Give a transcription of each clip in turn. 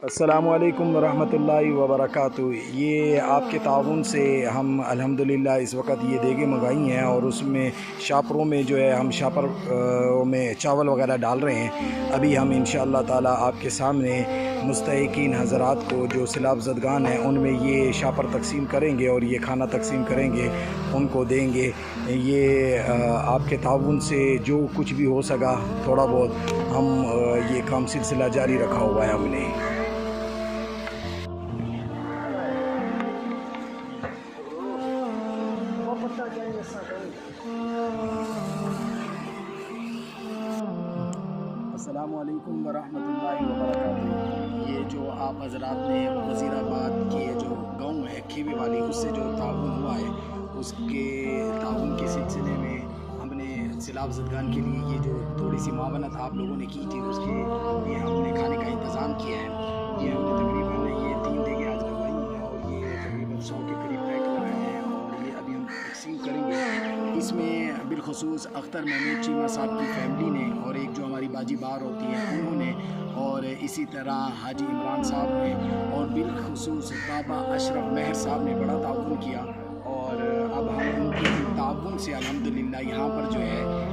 السلام علیکم ورحمۃ اللہ وبرکاتہ۔ یہ آپ کے تعاون سے ہم الحمدللہ اس وقت یہ دیگیں منگائی ہیں اور اس میں شاپروں میں جو ہے ہم شاپر میں چاول وغیرہ ڈال رہے ہیں۔ ابھی ہم انشاءاللہ تعالی آپ کے سامنے مستحقین حضرات کو جو سیلاب زدگان ہیں ان میں یہ شاپر تقسیم کریں گے اور یہ کھانا تقسیم کریں گے، ان کو دیں گے۔ یہ آپ کے تعاون سے جو کچھ بھی ہو سکا تھوڑا بہت ہم یہ کام سلسلہ جاری رکھا ہوا ہے ہم نے۔ السلام علیکم ورحمۃ اللہ وبرکاتہ۔ یہ جو آپ حضرات نے وزیر آباد کی جو گاؤں ہے کھیوی والی، اس سے جو تعاون ہوا ہے، اس کے تعاون کے سلسلے میں ہم نے سیلاب زدگان کے لیے یہ جو تھوڑی سی معاونت آپ لوگوں نے کی تھی، اس کے لیے ہم نے کھانے کا انتظام کیا ہے۔ یہ ہم نے تقریباً یہ 3 دیگیں آج لگائی ہیں اور یہ تقریباً 100 کے قریب پیک ہو رہے ہیں اور یہ ابھی ہم تقسیم کریں گے۔ اس میں بالخصوص اختر محمود چیمہ صاحب کی فیملی نے اور ایک جو ہماری باجی بار ہوتی ہے انہوں نے، اور اسی طرح حاجی عمران صاحب نے، اور بالخصوص بابا اشرف مہر صاحب نے بڑا تعاون کیا۔ اور اب ہم ان کے تعاون سے الحمدللہ یہاں پر جو ہے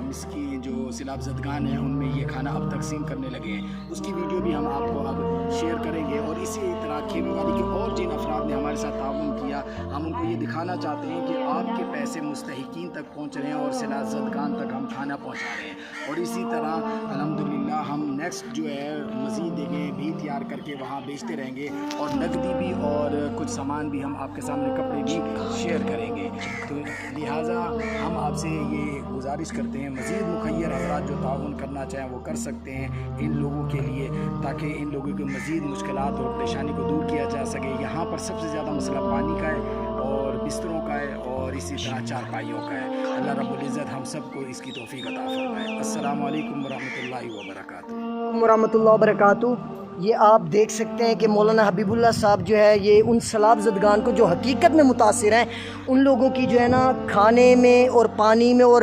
مسکین جو سیلاب زدگان ہیں ان میں یہ کھانا اب تقسیم کرنے لگے ہیں۔ اس کی ویڈیو بھی ہم آپ کو اب شیئر کریں گے۔ اور اسی طرح کھیوی والی کے اور جن افراد نے ہمارے ساتھ تعاون کیا، ہم ان کو یہ دکھانا چاہتے ہیں کہ آپ کے پیسے مستحقین تک پہنچ رہے ہیں اور سیلاب زدگان تک ہم کھانا پہنچا رہے ہیں۔ اور اسی طرح الحمدللہ ہم نیکسٹ جو ہے مزید دیگیں بھی تیار کر کے وہاں بیچتے رہیں گے، اور نقدی بھی اور کچھ سامان بھی ہم آپ کے سامنے کپڑے بھی شیئر کریں گے۔ تو لہٰذا ہم آپ سے یہ گزارش کرتے ہیں، مزید مخیر حضرات جو تعاون کرنا چاہیں وہ کر سکتے ہیں ان لوگوں کے لیے، تاکہ ان لوگوں کی مزید مشکلات اور پریشانی کو دور کیا جا سکے۔ یہاں پر سب سے زیادہ مسئلہ پانی کا ہے اور بستروں کا ہے اور اسی طرح چارپائیوں کا ہے۔ اللہ رب العزت ہم سب کو اس کی توفیق عطا فرمائے۔ السلام علیکم ورحمۃ اللہ وبرکاتہ۔ ورحمۃ اللہ وبرکاتہ۔ یہ آپ دیکھ سکتے ہیں کہ مولانا حبیب اللہ صاحب جو ہے یہ ان سیلاب زدگان کو جو حقیقت میں متاثر ہیں ان لوگوں کی جو ہے نا کھانے میں اور پانی میں اور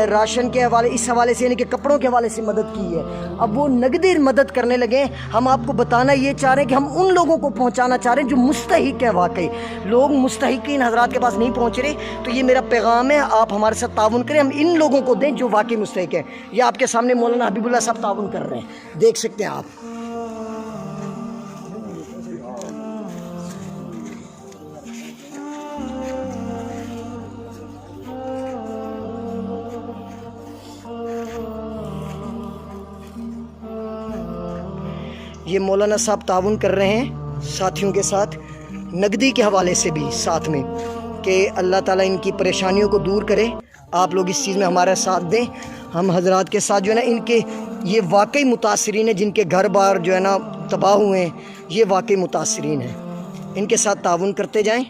راشن کے حوالے اس حوالے سے، یعنی کہ کپڑوں کے حوالے سے مدد کی ہے۔ اب وہ نقدی مدد کرنے لگے۔ ہم آپ کو بتانا یہ چاہ رہے ہیں کہ ہم ان لوگوں کو پہنچانا چاہ رہے ہیں جو مستحق ہیں۔ واقعی لوگ مستحقین حضرات کے پاس نہیں پہنچ رہے، تو یہ میرا پیغام ہے، آپ ہمارے ساتھ تعاون کریں، ہم ان لوگوں کو دیں جو واقعی مستحق ہیں۔ یہ آپ کے سامنے مولانا حبیب اللہ صاحب تعاون کر رہے ہیں، دیکھ سکتے ہیں آپ۔ یہ مولانا صاحب تعاون کر رہے ہیں ساتھیوں کے ساتھ، نقدی کے حوالے سے بھی ساتھ میں، کہ اللہ تعالیٰ ان کی پریشانیوں کو دور کرے۔ آپ لوگ اس چیز میں ہمارا ساتھ دیں۔ ہم حضرات کے ساتھ جو ہے نا ان کے یہ واقعی متاثرین ہیں، جن کے گھر بار جو ہے نا تباہ ہوئے ہیں، یہ واقعی متاثرین ہیں، ان کے ساتھ تعاون کرتے جائیں۔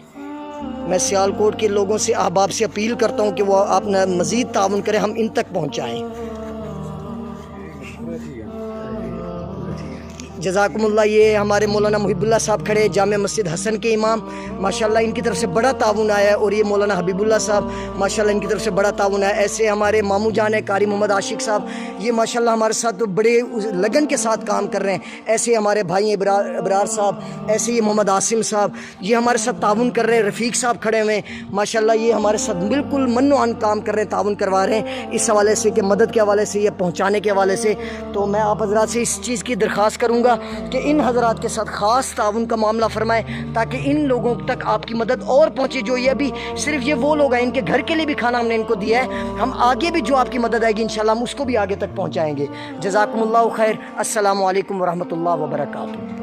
میں سیالکوٹ کے لوگوں سے، احباب سے اپیل کرتا ہوں کہ وہ آپ مزید تعاون کریں، ہم ان تک پہنچائیں۔ جزاکم اللہ۔ یہ ہمارے مولانا محب اللہ صاحب کھڑے، جامع مسجد حسن کے امام، ماشاءاللہ ان کی طرف سے بڑا تعاون آیا ہے، اور یہ مولانا حبیب اللہ صاحب ماشاءاللہ ان کی طرف سے بڑا تعاون آیا ہے۔ ایسے ہمارے ماموں جان ہیں قاری محمد عاشق صاحب، یہ ماشاءاللہ ہمارے ساتھ بڑے لگن کے ساتھ کام کر رہے ہیں۔ ایسے ہمارے بھائی ہیں ابرار صاحب، ایسے یہ محمد عاصم صاحب، یہ ہمارے ساتھ تعاون کر رہے ہیں۔ رفیق صاحب کھڑے ہوئے ہیں ماشاءاللہ، یہ ہمارے ساتھ بالکل من و عن کام کر رہے ہیں، تعاون کروا رہے ہیں اس حوالے سے کہ مدد کے حوالے سے یا پہنچانے کے حوالے سے۔ تو میں آپ حضرات سے اس چیز کی درخواست کروں گا کہ ان حضرات کے ساتھ خاص تعاون کا معاملہ فرمائیں، تاکہ ان لوگوں تک آپ کی مدد اور پہنچے۔ جو یہ ابھی صرف یہ وہ لوگ ہیں، ان کے گھر کے لیے بھی کھانا ہم نے ان کو دیا ہے، ہم آگے بھی جو آپ کی مدد آئے گی انشاءاللہ ہم اس کو بھی آگے تک پہنچائیں گے۔ جزاکم اللہ خیر۔ السلام علیکم ورحمۃ اللہ وبرکاتہ۔